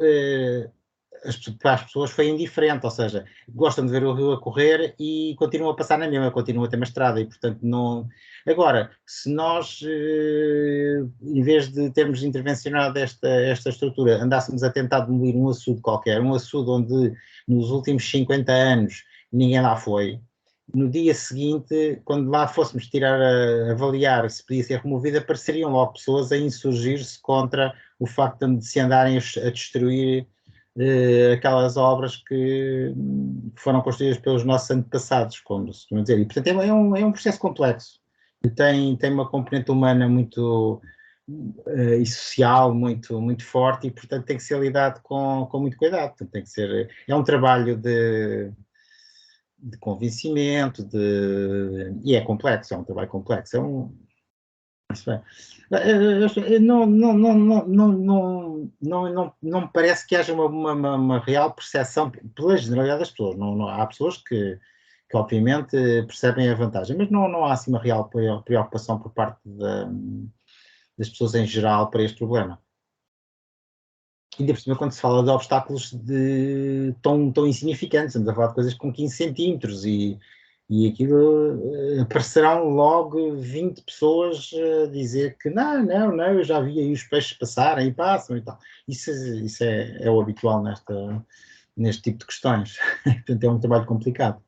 para as pessoas foi indiferente, ou seja, gostam de ver o rio a correr e continuam a passar na mesma, continuam a ter uma estrada e, portanto, não... Agora, se nós, em vez de termos intervencionado esta estrutura, andássemos a tentar demolir um açude qualquer, um açude onde nos últimos 50 anos ninguém lá foi, no dia seguinte, quando lá fôssemos avaliar se podia ser removida, apareceriam logo pessoas a insurgir-se contra o facto de se andarem a destruir aquelas obras que foram construídas pelos nossos antepassados, como se costuma dizer. E, portanto, é um processo complexo. Tem uma componente humana muito e social muito forte e, portanto, tem que ser lidado com muito cuidado. Portanto, tem que ser... É um trabalho de convencimento, e é complexo, é um trabalho complexo. Não me parece que haja uma real percepção pela generalidade das pessoas. Há pessoas que obviamente percebem a vantagem, mas não há assim uma real preocupação por parte das pessoas em geral para este problema. ainda por cima, quando se fala de obstáculos tão insignificantes, estamos a falar de coisas com 15 centímetros e aquilo aparecerão logo 20 pessoas a dizer que não, eu já vi aí os peixes passarem e passam e tal. Isso é o habitual neste tipo de questões. Portanto, é um trabalho complicado.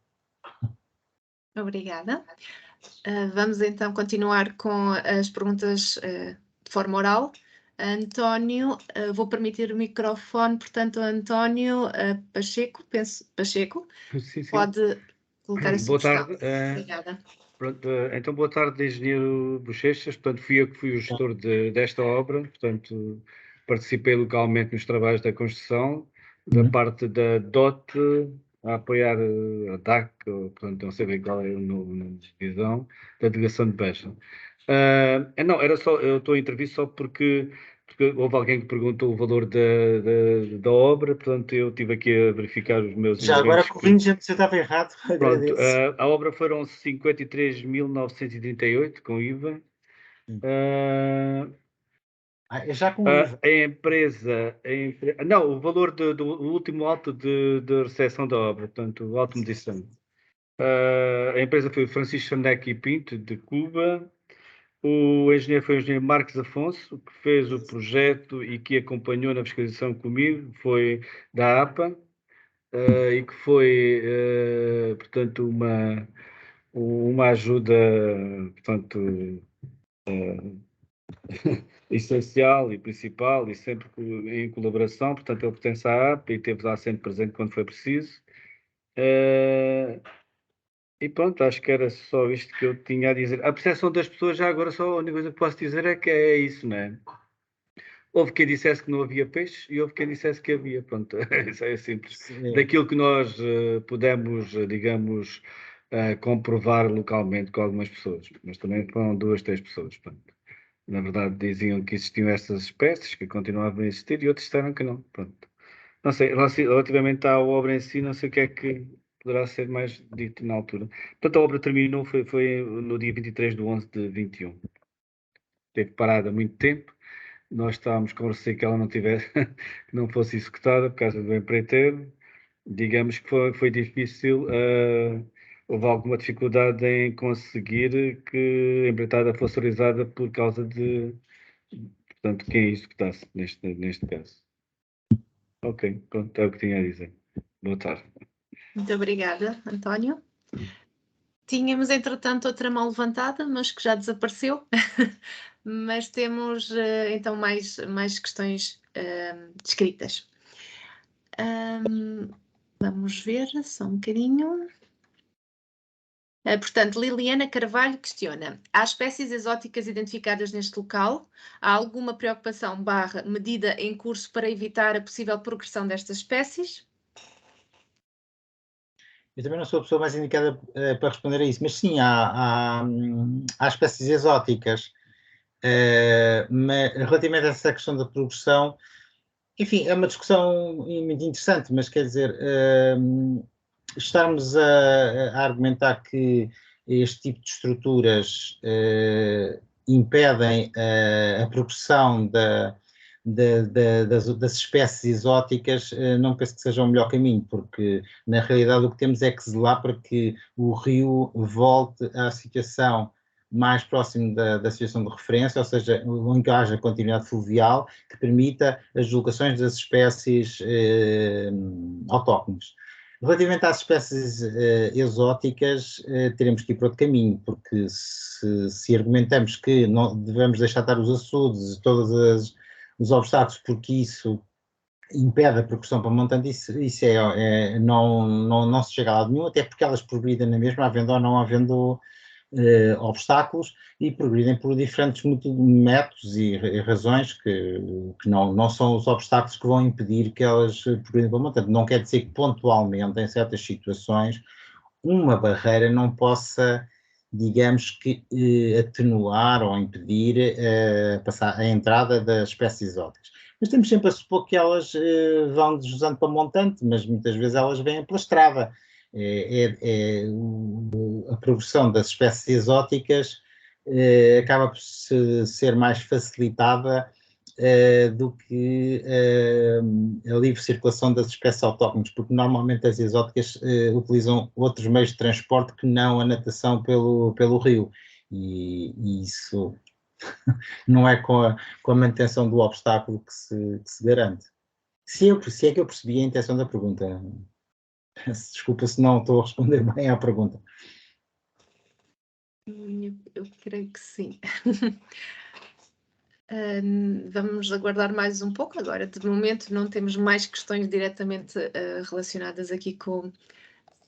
Obrigada. Vamos então continuar com as perguntas de forma oral. António, vou permitir o microfone, portanto, António Pacheco, Pacheco, Sim. pode colocar a sua Boa questão. tarde. Obrigada. Pronto, então, boa tarde, engenheiro Bochechas. Portanto, fui eu que fui o gestor desta obra. Portanto, participei localmente nos trabalhos da construção, da parte da DOT, a apoiar a DAC, portanto, não sei bem qual é o nome de divisão, da Delegação de Pesca. Não, era só, eu estou a intervir só porque houve alguém que perguntou o valor da obra, portanto, eu estive aqui a verificar os meus Já agora elementos. corrija-me se eu estava errado. Pronto, Agradeço. a obra foram 53.938 com IVA. Já com IVA. A empresa, não, o valor do último auto de recepção da obra, portanto, o auto medição. A empresa foi o Francisco Sarneck e Pinto, de Cuba. O engenheiro foi o engenheiro Marcos Afonso, que fez o projeto e que acompanhou na fiscalização comigo, foi da APA, e que foi, portanto, uma ajuda, portanto, essencial e principal e sempre em colaboração. Portanto, ele pertence à APA e esteve lá sempre presente quando foi preciso. E pronto, acho que era só isto que eu tinha a dizer. A percepção das pessoas, já agora, só a única coisa que posso dizer é que é isso, não é? Houve quem dissesse que não havia peixe e houve quem dissesse que havia. Pronto, isso é simples. Sim. Daquilo que nós pudemos, digamos, comprovar localmente com algumas pessoas. Mas também foram 2, 3 pessoas. Pronto. Na verdade, diziam que existiam essas espécies, que continuavam a existir, e outros disseram que não. Pronto. Não sei, relativamente à obra em si, não sei o que é que poderá ser mais dito na altura. Portanto, a obra terminou, foi no dia 23/11/21. Teve parada há muito tempo. Nós estávamos com receio que ela não tivesse, que não fosse executada por causa do empreiteiro. Digamos que foi difícil, houve alguma dificuldade em conseguir que a empreitada fosse realizada por causa de, portanto, quem executasse neste caso. Ok, pronto, é o que tinha a dizer. Boa tarde. Muito obrigada, António. Tínhamos, entretanto, outra mão levantada, mas que já desapareceu. Mas temos, então, mais questões descritas. Vamos ver, só um bocadinho. Portanto, Liliana Carvalho questiona: há espécies exóticas identificadas neste local? Há alguma preocupação / medida em curso para evitar a possível progressão destas espécies? Eu também não sou a pessoa mais indicada para responder a isso, mas sim, há espécies exóticas. Mas relativamente a essa questão da progressão, enfim, é uma discussão muito interessante, mas quer dizer, estarmos a argumentar que este tipo de estruturas impedem a progressão das espécies exóticas, não penso que seja o melhor caminho, porque na realidade o que temos é que zelar para que o rio volte à situação mais próximo da situação de referência, ou seja, onde haja continuidade fluvial que permita as deslocações das espécies autóctones. Relativamente às espécies exóticas, teremos que ir para outro caminho, porque se argumentamos que não devemos deixar estar os açudes e todos os obstáculos, porque isso impede a progressão para o montante, isso não se chega a lado nenhum, até porque elas progridem na mesma, havendo ou não havendo obstáculos, e progridem por diferentes métodos e razões que não são os obstáculos que vão impedir que elas progridem para o montante. Não quer dizer que pontualmente, em certas situações, uma barreira não possa, digamos que, atenuar ou impedir a entrada das espécies exóticas. Mas temos sempre a supor que elas vão deslizando para o montante, mas muitas vezes elas vêm pela estrada. A progressão das espécies exóticas acaba por ser mais facilitada do que a livre circulação das espécies autóctones, porque normalmente as exóticas utilizam outros meios de transporte que não a natação pelo rio, e isso não é com a manutenção do obstáculo que se garante. Se é que eu percebi a intenção da pergunta. Desculpa se não estou a responder bem à pergunta. Eu creio que sim. Vamos aguardar mais um pouco. Agora, de momento, não temos mais questões diretamente relacionadas aqui com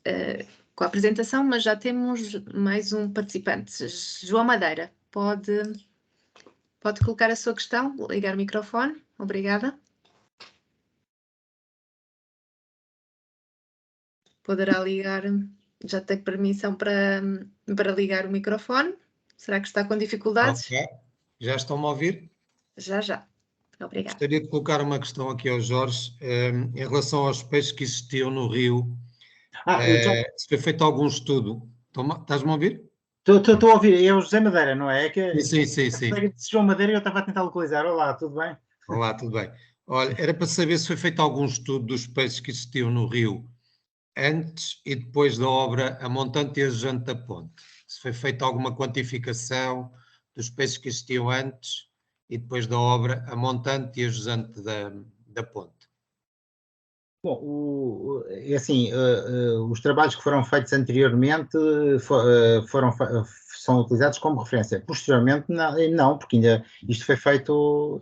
a apresentação, mas já temos mais um participante. João Madeira, pode colocar a sua questão, ligar o microfone. Obrigada. Poderá ligar, já tem permissão para ligar o microfone. Será que está com dificuldades? Ok. Já estão-me a ouvir? Já. Obrigada. Gostaria de colocar uma questão aqui ao Jorge, em relação aos peixes que existiam no rio. Se foi feito algum estudo. Estás-me a ouvir? Estou a ouvir, é o José Madeira, não é? Sim. João Madeira e eu estava a tentar localizar. Olá, tudo bem? Olá, tudo bem. Olha, era para saber se foi feito algum estudo dos peixes que existiam no rio antes e depois da obra A Montante e a Jusante da Ponte. Se foi feita alguma quantificação dos peixes que existiam antes e depois da obra A Montante e a Jusante da Ponte. Bom, assim, os trabalhos que foram feitos anteriormente são utilizados como referência. Posteriormente, não, porque ainda isto foi feito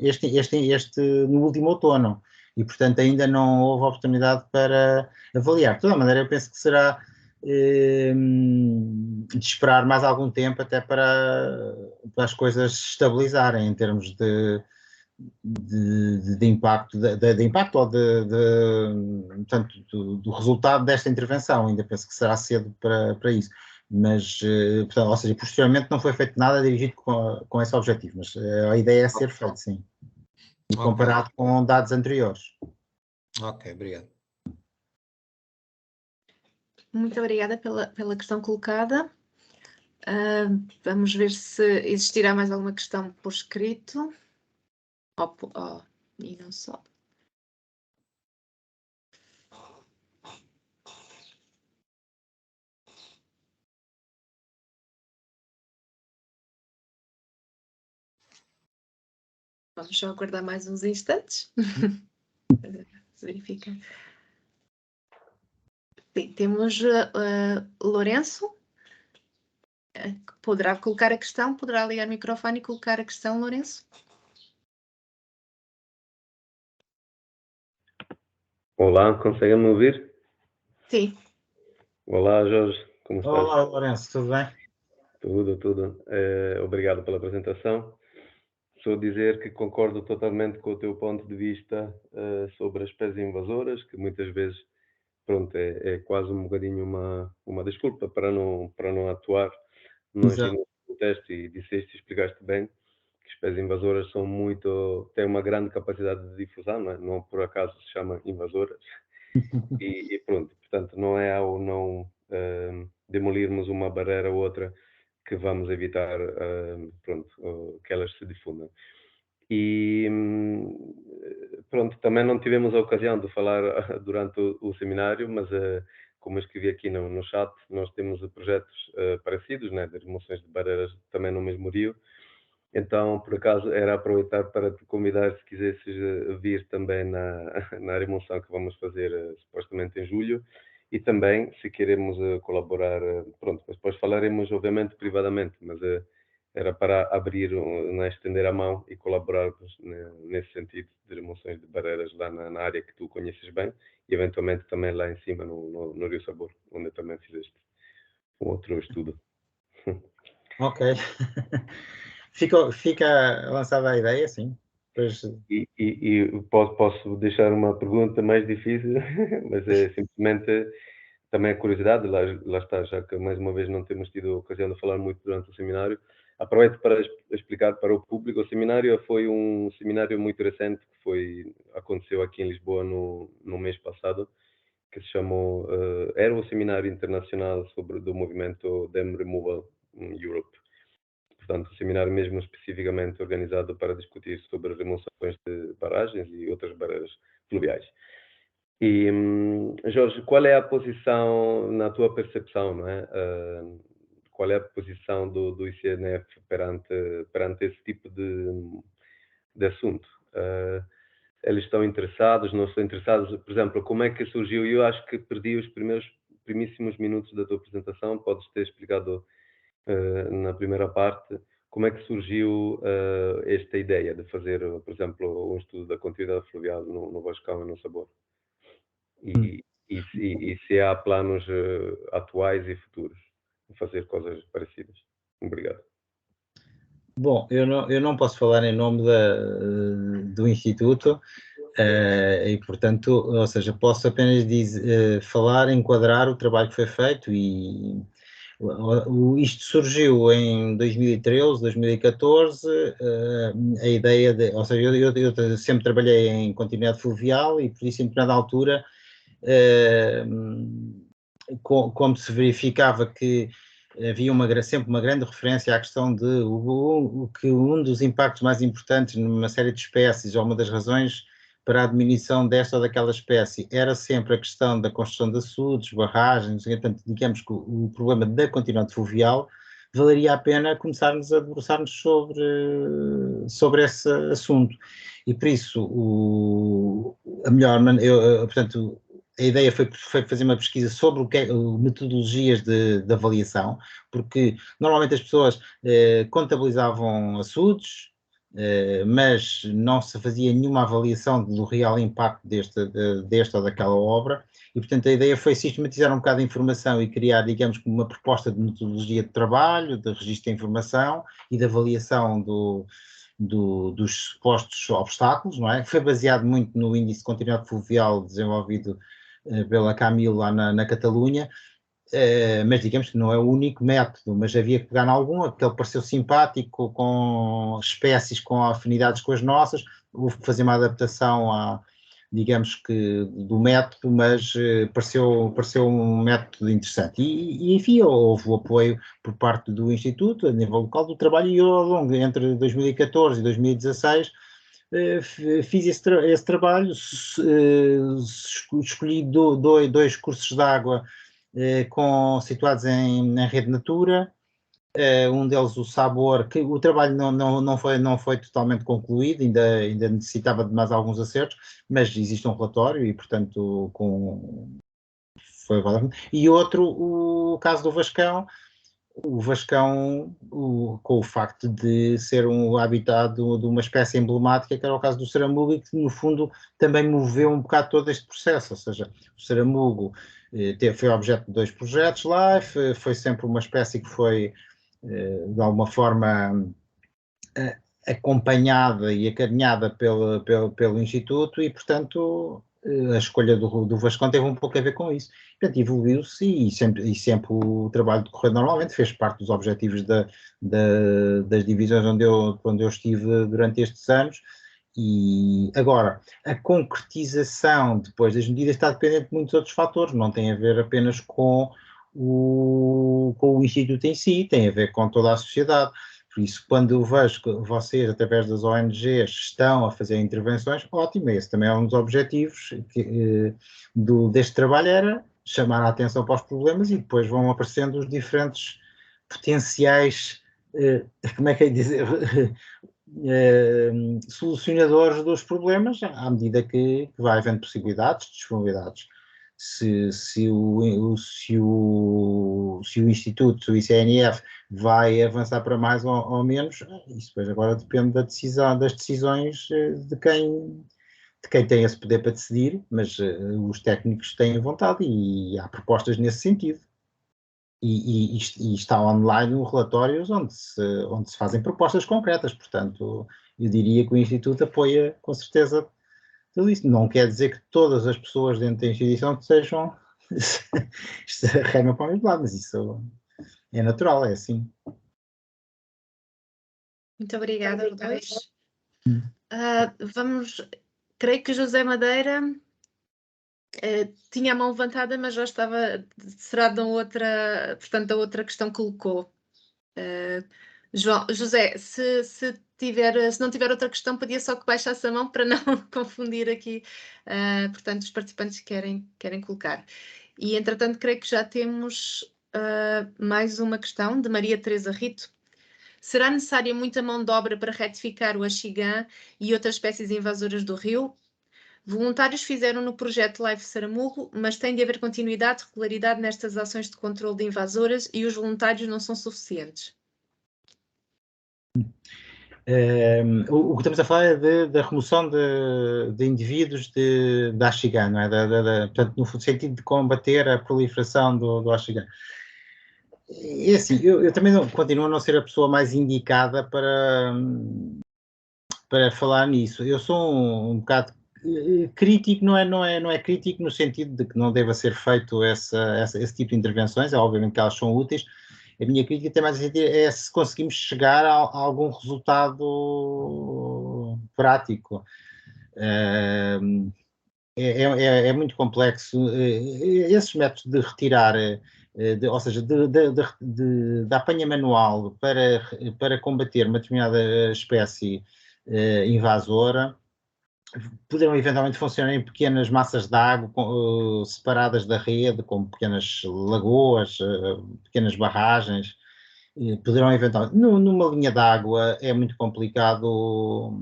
no último outono e, portanto, ainda não houve oportunidade para avaliar. De toda maneira, eu penso que será de esperar mais algum tempo até para as coisas se estabilizarem em termos de impacto, de impacto ou portanto, do resultado desta intervenção. Ainda penso que será cedo para isso. Mas, portanto, ou seja, posteriormente não foi feito nada dirigido com esse objetivo, mas a ideia é ser feito, sim. E comparado com dados anteriores. Ok, obrigado. Muito obrigada pela questão colocada. Vamos ver se existirá mais alguma questão por escrito. E não só. Vamos só aguardar mais uns instantes. Verifica. Sim, temos Lourenço. Poderá colocar a questão, poderá ligar o microfone e colocar a questão, Lourenço? Olá, conseguem-me ouvir? Sim. Olá, Jorge, como estás? Olá, Lourenço, tudo bem? Tudo. Obrigado pela apresentação. Só dizer que concordo totalmente com o teu ponto de vista sobre as espécies invasoras, que muitas vezes, pronto, é quase um bocadinho uma desculpa para não atuar num contexto, e disseste e explicaste bem que as espécies invasoras têm uma grande capacidade de difusão, não é? Não por acaso se chama invasoras. E pronto, portanto, não é ao não demolirmos uma barreira ou outra que vamos evitar que elas se difundam. E pronto, também não tivemos a ocasião de falar durante o seminário, mas como eu escrevi aqui no chat, nós temos projetos parecidos, né, de remoções de barreiras também no mesmo rio. Então, por acaso, era aproveitar para te convidar, se quisesses vir também na remoção que vamos fazer supostamente em julho, e também, se queremos colaborar, pronto, mas depois falaremos, obviamente, privadamente, mas era para abrir, estender a mão e colaborar nesse sentido de remoções de barreiras lá na área que tu conheces bem, e eventualmente também lá em cima, no Rio Sabor, onde também fizeste um outro estudo. Ok. Fica lançada a ideia, sim. Pois... E posso deixar uma pergunta mais difícil, mas é simplesmente também a curiosidade, lá está, já que mais uma vez não temos tido a ocasião de falar muito durante o seminário. Aproveito para explicar para o público. O seminário foi um seminário muito recente que aconteceu aqui em Lisboa no mês passado, que se chamou, era o Seminário Internacional do Movimento Dam Removal Europe. portanto, um seminário mesmo especificamente organizado para discutir sobre remoções de barragens e outras barreiras fluviais. E, Jorge, qual é a posição, na tua percepção, não é? Qual é a posição do ICNF perante esse tipo de assunto? Eles estão interessados, não estão interessados? Por exemplo, como é que surgiu? Eu acho que perdi os primíssimos minutos da tua apresentação, podes ter explicado na primeira parte, como é que surgiu esta ideia de fazer, por exemplo, um estudo da continuidade fluvial no Vascão e no Sabor? E se há planos atuais e futuros de fazer coisas parecidas? Obrigado. Bom, eu não posso falar em nome do Instituto, e portanto, ou seja, posso apenas falar, enquadrar o trabalho que foi feito e isto surgiu em 2013, 2014, a ideia de, ou seja, eu sempre trabalhei em continuidade fluvial e por isso em determinada altura, como se verificava que havia sempre uma grande referência à questão de que um dos impactos mais importantes numa série de espécies, ou uma das razões para a diminuição desta ou daquela espécie, era sempre a questão da construção de açudes, barragens, portanto, digamos que o problema da continuidade fluvial, valeria a pena começarmos a debruçar-nos sobre esse assunto. E por isso, a melhor maneira, portanto, a ideia foi fazer uma pesquisa sobre metodologias de avaliação, porque normalmente as pessoas contabilizavam açudes, mas não se fazia nenhuma avaliação do real impacto desta ou daquela obra, e portanto a ideia foi sistematizar um bocado a informação e criar, digamos, uma proposta de metodologia de trabalho, de registro de informação e de avaliação dos supostos obstáculos, não é? Foi baseado muito no índice de continuidade fluvial desenvolvido pela Camil lá na Catalunha, mas digamos que não é o único método, mas havia que pegar em algum, que ele pareceu simpático, com espécies com afinidades com as nossas, houve que fazer uma adaptação digamos que do método, mas pareceu um método interessante. E enfim, houve o apoio por parte do Instituto, a nível local, do trabalho, e eu, ao longo, entre 2014 e 2016, fiz esse trabalho, escolhi dois cursos de água situados em Rede Natura, um deles o Sabor, que o trabalho não foi totalmente concluído, ainda necessitava de mais alguns acertos, mas existe um relatório e, portanto, foi valendo. E outro, o caso do Vascão, com o facto de ser um habitat de uma espécie emblemática, que era o caso do Saramugo, e que no fundo também moveu um bocado todo este processo, ou seja, o Saramugo foi objeto de 2 projetos lá, foi sempre uma espécie que foi de alguma forma acompanhada e acarinhada pelo Instituto, e portanto a escolha do Vascão teve um pouco a ver com isso. Portanto, evoluiu-se e sempre o trabalho decorreu normalmente, fez parte dos objetivos das divisões onde eu estive durante estes anos. E agora, a concretização depois das medidas está dependente de muitos outros fatores, não tem a ver apenas com o Instituto em si, tem a ver com toda a sociedade. Por isso, quando eu vejo que vocês, através das ONGs, estão a fazer intervenções, ótimo, esse também é um dos objetivos deste trabalho, era chamar a atenção para os problemas, e depois vão aparecendo os diferentes potenciais, como é que é dizer, solucionadores dos problemas, à medida que vai havendo possibilidades, disponibilidades. Se o Instituto, o ICNF, vai avançar para mais ou menos, isso depois agora depende das decisões de quem tem esse poder para decidir, mas os técnicos têm vontade e há propostas nesse sentido. E está online relatórios onde se fazem propostas concretas, portanto, eu diria que o Instituto apoia com certeza tudo isso. Não quer dizer que todas as pessoas dentro da instituição sejam remam para o mesmo lado, mas isso é natural, é assim. Muito obrigada aos dois. Creio que José Madeira tinha a mão levantada, mas já será da outra questão que colocou. João, José, se não tiver outra questão, pedia só que baixasse a mão para não confundir aqui, portanto, os participantes que querem colocar. E, entretanto, creio que já temos mais uma questão de Maria Teresa Rito. Será necessária muita mão de obra para retificar o axigã e outras espécies invasoras do rio? Voluntários fizeram no projeto Life Saramurro, mas tem de haver continuidade e regularidade nestas ações de controle de invasoras e os voluntários não são suficientes. O que estamos a falar é da remoção de indivíduos da axigã, não é? Portanto, no sentido de combater a proliferação do axigã. É assim, eu também continuo a não ser a pessoa mais indicada para falar nisso. Eu sou um bocado crítico, não é crítico no sentido de que não deva ser feito esse tipo de intervenções, é obviamente que elas são úteis. A minha crítica tem mais a sentido é se conseguimos chegar a algum resultado prático. É muito complexo. Esses métodos de retirar, ou seja, da apanha manual para combater uma determinada espécie invasora, poderão eventualmente funcionar em pequenas massas de água separadas da rede, como pequenas lagoas, pequenas barragens. Poderão eventualmente, numa linha d'água é muito complicado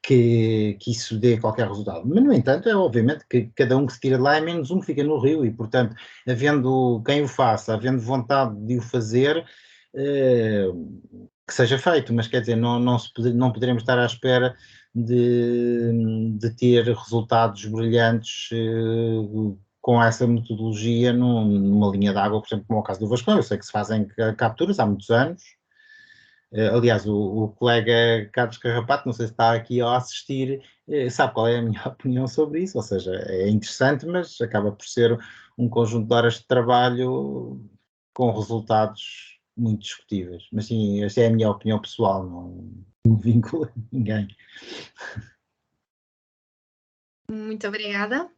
que isso dê qualquer resultado. Mas, no entanto, é obviamente que cada um que se tira de lá é menos um que fica no rio e, portanto, havendo quem o faça, havendo vontade de o fazer, que seja feito, mas quer dizer, não poderemos estar à espera de ter resultados brilhantes com essa metodologia numa linha d'água, por exemplo, como é o caso do Vascão. Eu sei que se fazem capturas há muitos anos. Aliás, o colega Carlos Carrapato, não sei se está aqui a assistir, sabe qual é a minha opinião sobre isso, ou seja, é interessante, mas acaba por ser um conjunto de horas de trabalho com resultados muito discutíveis. Mas sim, esta é a minha opinião pessoal, não vincula ninguém. Muito obrigada.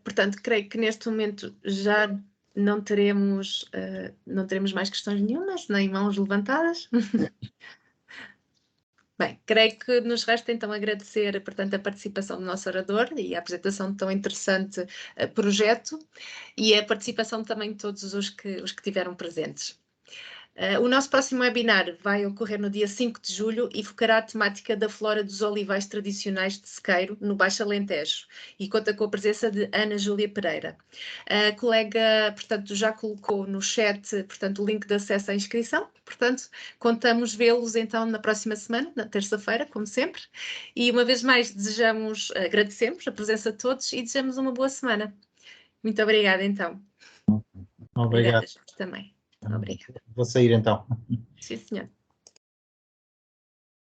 Portanto, creio que neste momento já não teremos mais questões nenhumas, nem mãos levantadas. Bem, creio que nos resta então agradecer, portanto, a participação do nosso orador e a apresentação de tão interessante projeto e a participação também de todos os que tiveram presentes. O nosso próximo webinar vai ocorrer no dia 5 de julho e focará a temática da flora dos olivais tradicionais de Sequeiro, no Baixo Alentejo, e conta com a presença de Ana Júlia Pereira. A colega, portanto, já colocou no chat, portanto, o link de acesso à inscrição, portanto, contamos vê-los então na próxima semana, na terça-feira, como sempre, e uma vez mais agradecemos a presença de todos e desejamos uma boa semana. Muito obrigada, então. Obrigado. Obrigada, também. Obrigada. Vou sair então. Sim, senhor.